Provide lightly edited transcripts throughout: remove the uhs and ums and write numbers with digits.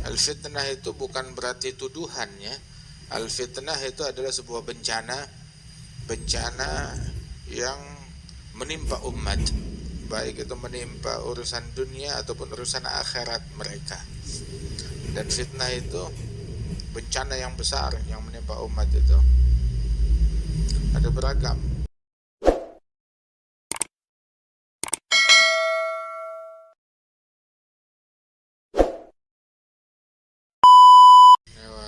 Al-fitnah itu bukan berarti tuduhan ya. Al-fitnah itu adalah sebuah bencana yang menimpa umat, baik itu menimpa urusan dunia ataupun urusan akhirat mereka. Dan fitnah itu bencana yang besar yang menimpa umat itu ada beragam.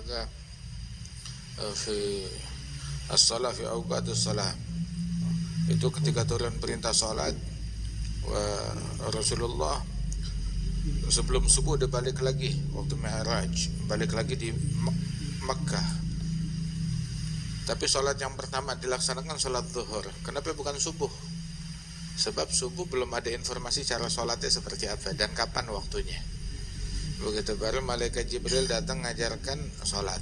Ada fi as-salah fi awqatus salat, itu ketika turun perintah salat, Rasulullah sebelum subuh dia balik lagi waktu Mi'raj, balik lagi di Makkah. Tapi salat yang pertama dilaksanakan salat zuhur. Kenapa bukan subuh? Sebab subuh belum ada informasi cara salatnya seperti apa dan kapan waktunya. Begitu baru malaikat Jibril datang mengajarkan salat.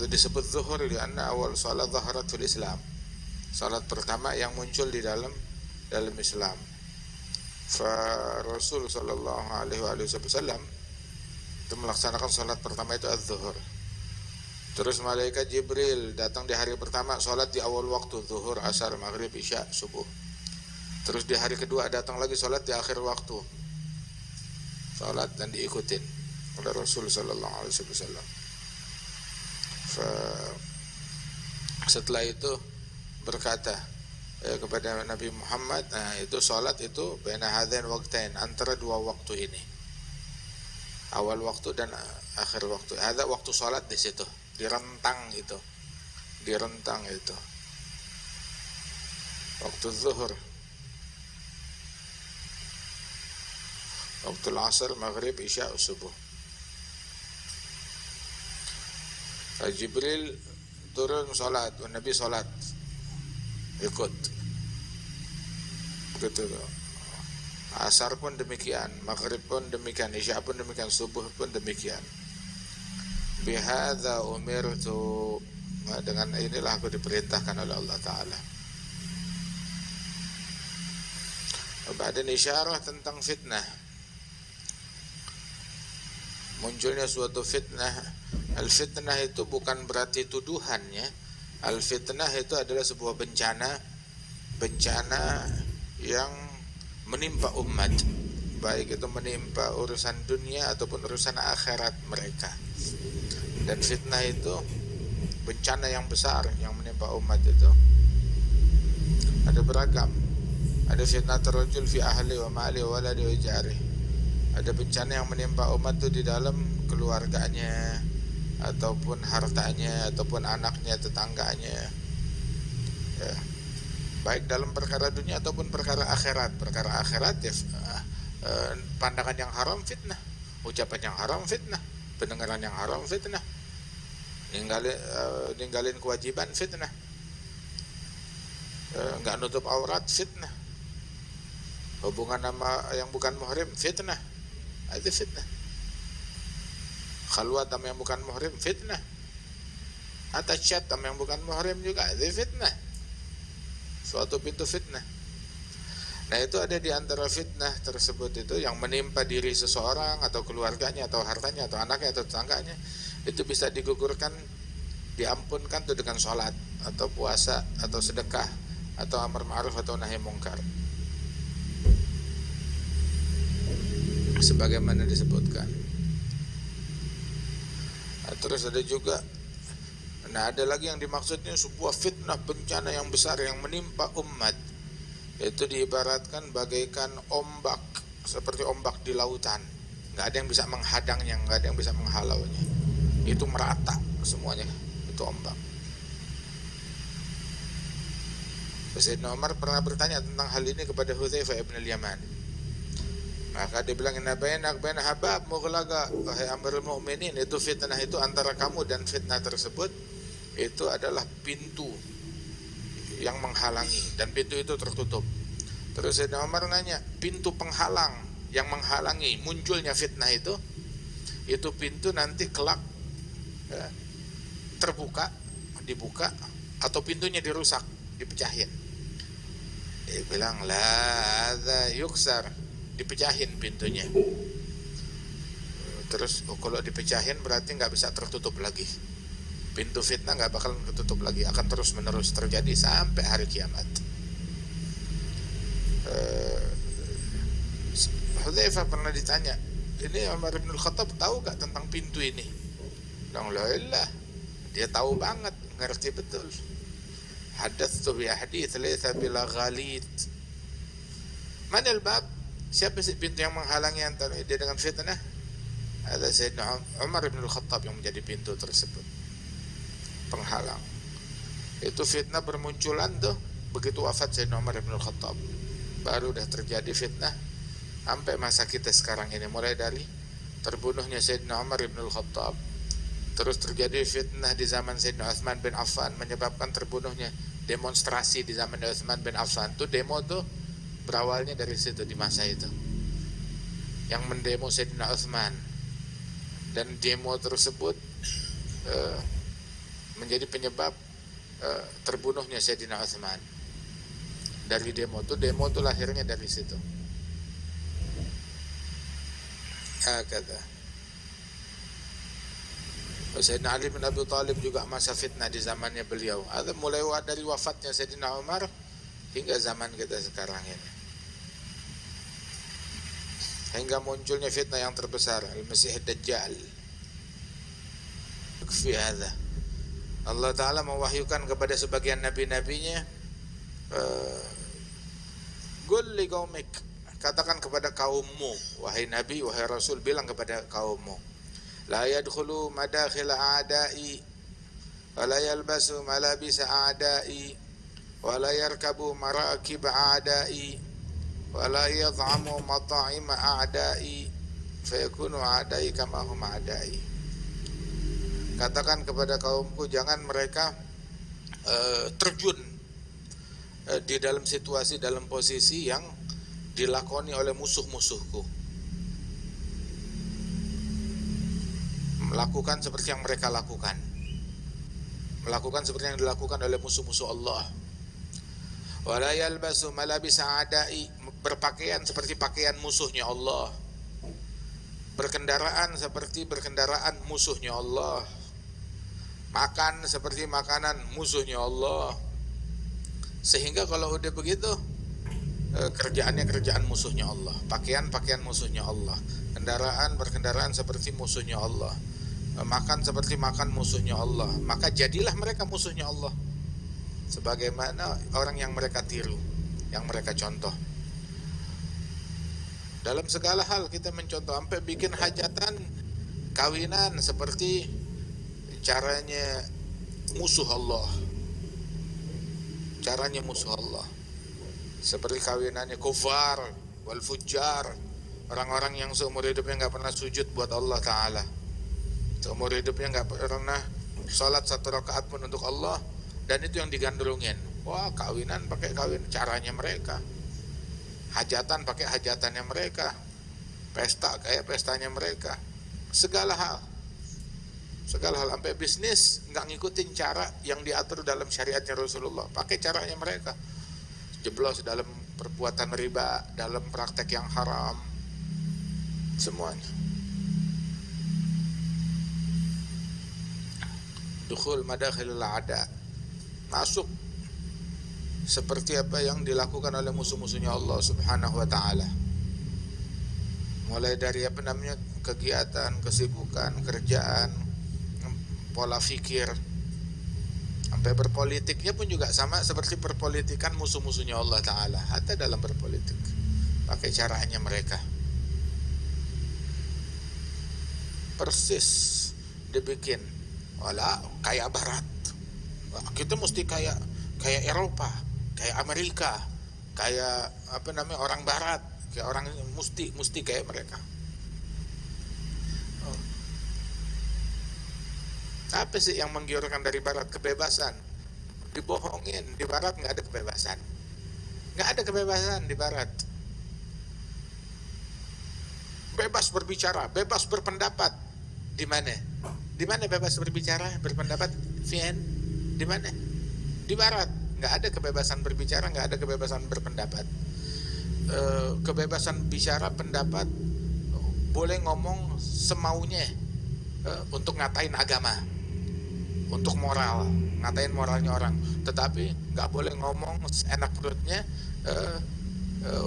Disebut zuhur karena awal salat zaharat fil Islam. Salat pertama yang muncul di dalam Islam. Rasul sallallahu alaihi wasallam itu melaksanakan salat pertama itu az-zuhur. Terus malaikat Jibril datang di hari pertama, salat di awal waktu, zuhur, asar, maghrib, isya, subuh. Terus di hari kedua datang lagi salat di akhir waktu, salat dan diikutin oleh Rasul sallallahu alaihi wasallam. Setelah itu berkata kepada Nabi Muhammad, nah itu salat itu baina hadain waqtain, antara dua waktu ini, awal waktu dan akhir waktu. Ada waktu salat di situ, direntang itu waktu zuhur, waktu asar, maghrib, isya, subuh. Jibril turun salat, Nabi salat ikut begitu. Asar pun demikian, maghrib pun demikian, isya pun demikian, subuh pun demikian. Bihadza umirtu, dengan inilah aku diperintahkan oleh Allah Ta'ala. Ada isyarah tentang fitnah, munculnya suatu fitnah. Al-fitnah itu bukan berarti tuduhan ya. Al-fitnah itu adalah sebuah bencana yang menimpa umat, baik itu menimpa urusan dunia ataupun urusan akhirat mereka. Dan fitnah itu bencana yang besar yang menimpa umat itu ada beragam. Ada fitnah terrajul fi ahli wa mali wa waladi wa jari. Ada bencana yang menimpa umat itu di dalam keluarganya ataupun hartanya ataupun anaknya, tetangganya ya. Baik dalam perkara dunia ataupun perkara akhirat. Perkara akhirat ya, pandangan yang haram fitnah, ucapan yang haram fitnah, pendengaran yang haram fitnah, ninggalin kewajiban fitnah, nggak nutup aurat fitnah, hubungan sama yang bukan muhrim fitnah, itu fitnah. Khalwat sama yang bukan muhrim fitnah, atau chat sama yang bukan muhrim juga itu fitnah, suatu pintu fitnah. Nah itu ada di antara fitnah tersebut itu yang menimpa diri seseorang atau keluarganya atau hartanya atau anaknya atau tetangganya, itu bisa digugurkan, diampunkan tuh dengan sholat atau puasa atau sedekah atau amar ma'ruf atau nahi mungkar, sebagaimana disebutkan. Nah, terus ada juga, nah ada lagi yang dimaksudnya sebuah fitnah, bencana yang besar yang menimpa umat. Itu diibaratkan bagaikan ombak, seperti ombak di lautan. Nggak ada yang bisa menghadangnya, nggak ada yang bisa menghalaunya. Itu merata semuanya, itu ombak. Sayyidina Umar pernah bertanya tentang hal ini kepada Hudzaifah ibn al-Yaman. Maka dia bilang, inna bainak bain habab mughlaqa, wahai Amirul Mukminin, itu fitnah itu antara kamu dan fitnah tersebut itu adalah pintu yang menghalangi, dan pintu itu tertutup. Terus Sayyidina Umar nanya, pintu penghalang yang menghalangi munculnya fitnah itu pintu nanti kelak ya, terbuka, dibuka, atau pintunya dirusak, dipecahin. Dia bilang, la hadza yuksar, dipecahin pintunya. Terus kalau dipecahin berarti nggak bisa tertutup lagi. Pintu fitnah nggak bakal tertutup lagi, akan terus menerus terjadi sampai hari kiamat. Hudzaifah pernah ditanya, ini Umar bin Khattab tahu gak tentang pintu ini? Alhamdulillah, dia tahu banget, ngerti betul. Hadatsu bi hadits laysa bila ghalid. Manal bab? Siapa sih pintu yang menghalangi antara dia dengan fitnah? Ada Sayyidina Umar bin Khattab yang menjadi pintu tersebut, penghalang. Itu fitnah bermunculan tuh begitu wafat Sayyidina Umar bin Khattab, baru udah terjadi fitnah sampai masa kita sekarang ini. Mulai dari terbunuhnya Sayyidina Umar bin Khattab, terus terjadi fitnah di zaman Sayyidina Utsman bin Affan, menyebabkan terbunuhnya demonstrasi di zaman Utsman bin Affan. Tuh demo tuh berawalnya dari situ, di masa itu yang mendemo Sayyidina Utsman, dan demo tersebut menjadi penyebab terbunuhnya Sayyidina Utsman. Dari demo tuh lahirnya dari situ. Kata Sayyidina Ali bin Abi Thalib juga masa fitnah di zamannya beliau. Ada mulai dari wafatnya Sayyidina Umar hingga zaman kita sekarang ini, hingga munculnya fitnah yang terbesar, Al-Masih Dajjal. Fi hadza Allah Ta'ala mewahyukan kepada sebagian nabi-nabinya, Qul li qaumik, katakan kepada kaummu, wahai nabi, wahai rasul, bilang kepada kaummu, la yadkhulu madakhil a'da'i wa la yalbasu malabisa a'da'i wa la yarkabu marakib a'da'i wa la yad'amu mata'ima a'da'i fayakunu a'da'i kama hum a'da'i. Katakan kepada kaumku, jangan mereka terjun di dalam situasi, dalam posisi yang dilakoni oleh musuh-musuhku, melakukan seperti yang mereka lakukan, melakukan seperti yang dilakukan oleh musuh-musuh Allah. Wala yalbasu malabisa a'da'i, berpakaian seperti pakaian musuhnya Allah, berkendaraan seperti berkendaraan musuhnya Allah, makan seperti makanan musuhnya Allah. Sehingga kalau udah begitu, kerjaannya kerjaan musuhnya Allah, pakaian musuhnya Allah, berkendaraan seperti musuhnya Allah, makan seperti makan musuhnya Allah, maka jadilah mereka musuhnya Allah, sebagaimana orang yang mereka tiru, yang mereka contoh. Dalam segala hal kita mencontoh, sampai bikin hajatan, kawinan seperti caranya musuh Allah, caranya musuh Allah, seperti kawinannya kufar wal fujjar, orang-orang yang seumur hidupnya nggak pernah sujud buat Allah Ta'ala, seumur hidupnya nggak pernah sholat 1 rakaat pun untuk Allah, dan itu yang digandrungin. Wah, kawinan pakai kawin caranya mereka, hajatan pakai hajatannya mereka, pesta kayak pestanya mereka, segala hal, sampai bisnis nggak ngikutin cara yang diatur dalam syariatnya Rasulullah, pakai caranya mereka, jeblos dalam perbuatan riba, dalam praktek yang haram, semuanya. Dukhul madakhilul a'da, masuk seperti apa yang dilakukan oleh musuh-musuhnya Allah Subhanahu wa Ta'ala, mulai dari kegiatan, kesibukan, kerjaan, pola fikir, sampai berpolitiknya pun juga sama seperti perpolitikan musuh-musuhnya Allah Ta'ala. Hatta dalam berpolitik pakai caranya mereka, persis dibikin wala kayak barat, kita mesti kayak Eropa, kayak Amerika, kayak orang barat, kayak orang mesti kayak mereka. Apa sih yang menggiurkan dari barat? Kebebasan. Dibohongin, di barat nggak ada kebebasan, nggak ada kebebasan di barat. Bebas berbicara, bebas berpendapat, di mana? Di mana bebas berbicara, berpendapat? Vien, di mana? Di barat nggak ada kebebasan berbicara, nggak ada kebebasan berpendapat. Kebebasan bicara pendapat, boleh ngomong semaunya untuk ngatain agama, untuk moral, ngatain moralnya orang, tetapi nggak boleh ngomong enak perutnya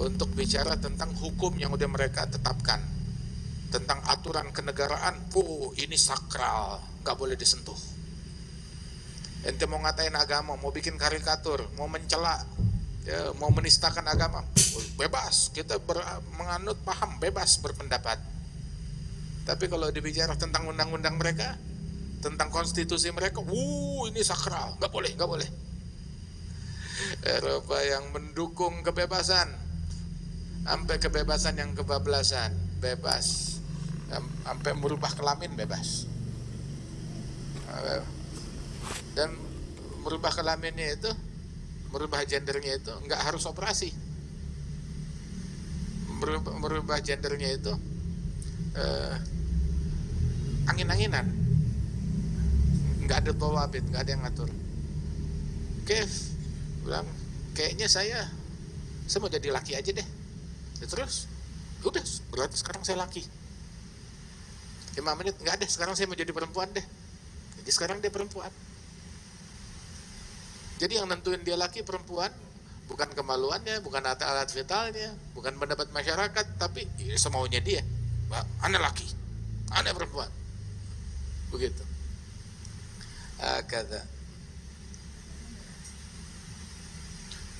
untuk bicara tentang hukum yang udah mereka tetapkan, tentang aturan kenegaraan. Ini sakral, nggak boleh disentuh. Ente mau ngatain agama, mau bikin karikatur, mau mencela, ya, mau menistakan agama, bebas. Kita menganut paham, bebas berpendapat. Tapi kalau dibicara tentang undang-undang mereka, tentang konstitusi mereka, ini sakral, nggak boleh, nggak boleh. Eropa yang mendukung kebebasan, sampai kebebasan yang kebablasan, bebas, sampai merubah kelamin, bebas. Dan merubah kelaminnya itu, merubah gendernya itu nggak harus operasi. Merubah gendernya itu angin-anginan, nggak ada tawabit, nggak ada yang ngatur. Bilang kayaknya saya mau jadi laki aja deh. Ya, terus udah, berarti sekarang saya laki. 5 menit nggak ada, sekarang saya mau jadi perempuan deh. Jadi sekarang dia perempuan. Jadi yang nentuin dia laki perempuan bukan kemaluannya, bukan alat vitalnya, bukan pendapat masyarakat, tapi semaunya dia. Aneh laki, aneh perempuan. Begitu. Kata.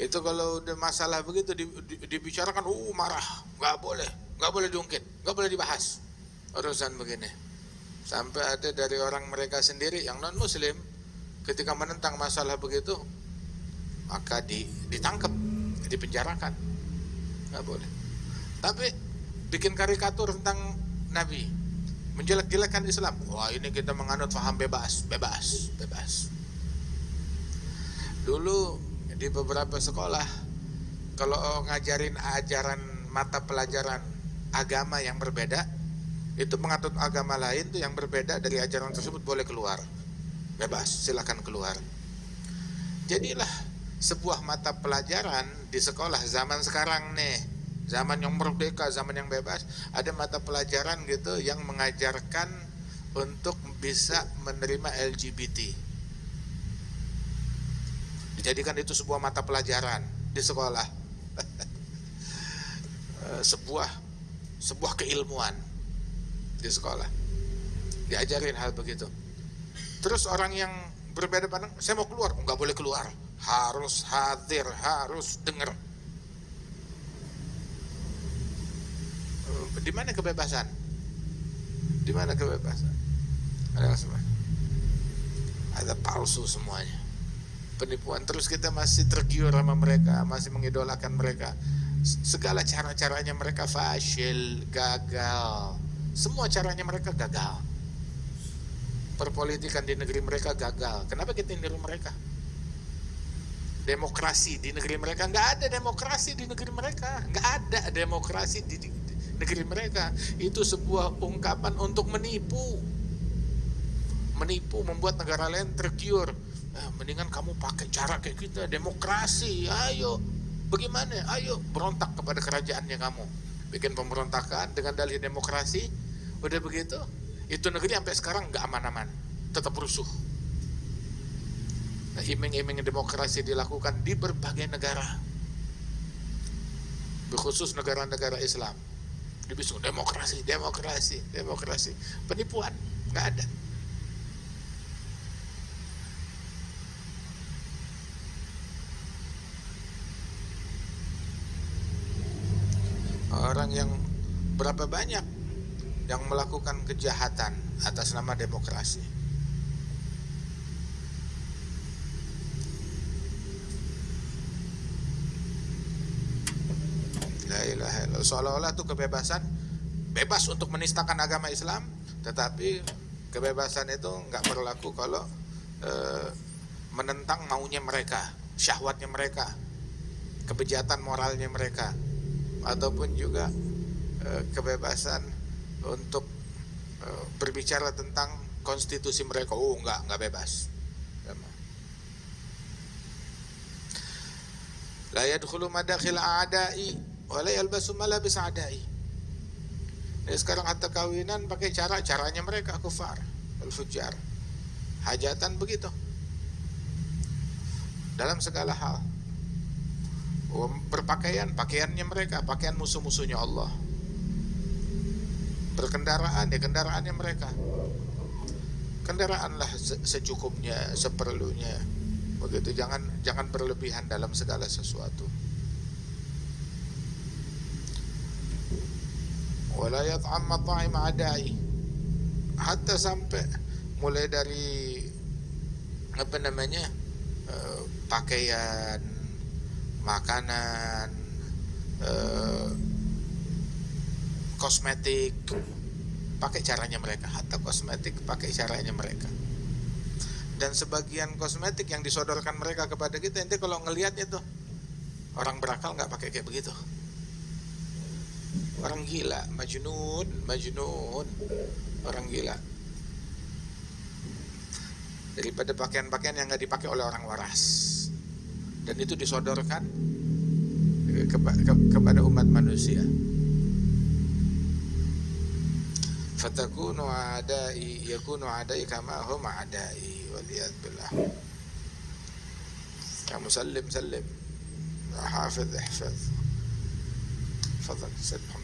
Itu kalau udah masalah begitu dibicarakan, marah, nggak boleh diungkit, nggak boleh dibahas urusan begini. Sampai ada dari orang mereka sendiri yang non muslim, ketika menentang masalah begitu, maka ditangkap, dipenjarakan, nggak boleh. Tapi bikin karikatur tentang Nabi, menjelek-jelekan Islam, ini kita menganut paham bebas. Dulu di beberapa sekolah, kalau ngajarin ajaran mata pelajaran agama yang berbeda, itu menganut agama lain tuh yang berbeda dari ajaran tersebut boleh keluar, bebas, silakan keluar. Jadilah sebuah mata pelajaran di sekolah zaman sekarang nih, zaman yang merdeka, zaman yang bebas, ada mata pelajaran gitu yang mengajarkan untuk bisa menerima LGBT. Dijadikan itu sebuah mata pelajaran di sekolah. sebuah keilmuan di sekolah, diajarin hal begitu. Terus orang yang berbeda pandang, saya mau keluar, nggak boleh keluar, harus hadir, harus dengar. Di mana kebebasan? Di mana kebebasan? Ada palsu semuanya, penipuan. Terus kita masih tergiur sama mereka, masih mengidolakan mereka. Segala cara-caranya mereka fasyil, gagal. Semua caranya mereka gagal. Perpolitikan di negeri mereka gagal. Kenapa kita niru mereka? Demokrasi di negeri mereka, nggak ada demokrasi di negeri mereka, nggak ada demokrasi di negeri mereka. Itu sebuah ungkapan untuk menipu, membuat negara lain tergiur. Mendingan kamu pakai cara kayak kita, demokrasi, ayo. Bagaimana? Ayo berontak kepada kerajaannya kamu, bikin pemberontakan dengan dalih demokrasi. Udah begitu, itu negeri sampai sekarang nggak aman-aman, tetap rusuh. Nah, iming-iming demokrasi dilakukan di berbagai negara, berkhusus negara-negara Islam. Dibisung demokrasi, penipuan, nggak ada. Orang yang berapa banyak yang melakukan kejahatan atas nama demokrasi. La ilaha illallah. Seolah-olah itu kebebasan, bebas untuk menistakan agama Islam, tetapi kebebasan itu nggak berlaku kalau menentang maunya mereka, syahwatnya mereka, kebejatan moralnya mereka, ataupun juga kebebasan untuk berbicara tentang konstitusi mereka. Nggak bebas. La yadkhulu madakhil a'da'i wa la yalbasu malabis a'da'i. Jadi sekarang hatta kawinan pakai caranya mereka kufar, al-fujar. Hajatan begitu. Dalam segala hal. Berpakaian, pakaiannya mereka, pakaian musuh-musuhnya Allah. Berkendaraan, ya kendaraannya mereka. Kendaraanlah secukupnya, seperlunya. Begitu, jangan berlebihan dalam segala sesuatu. Wala yat'am mata'im adai, hatta sampai mulai dari apa namanya, pakaian, makanan, kosmetik, pakai caranya mereka. Hatta kosmetik pakai caranya mereka. Dan sebagian kosmetik yang disodorkan mereka kepada kita, ente kalau ngelihatnya tuh orang berakal nggak pakai kayak begitu. Orang gila, majnun, orang gila. Daripada pakaian-pakaian yang nggak dipakai oleh orang waras, dan itu disodorkan kepada umat manusia. Fatakunu adai, yakunu adai kama hum adai, waliyad billah. Kamu sallim, hafidh ihfadh. Fadhal Sayyid Muhammad.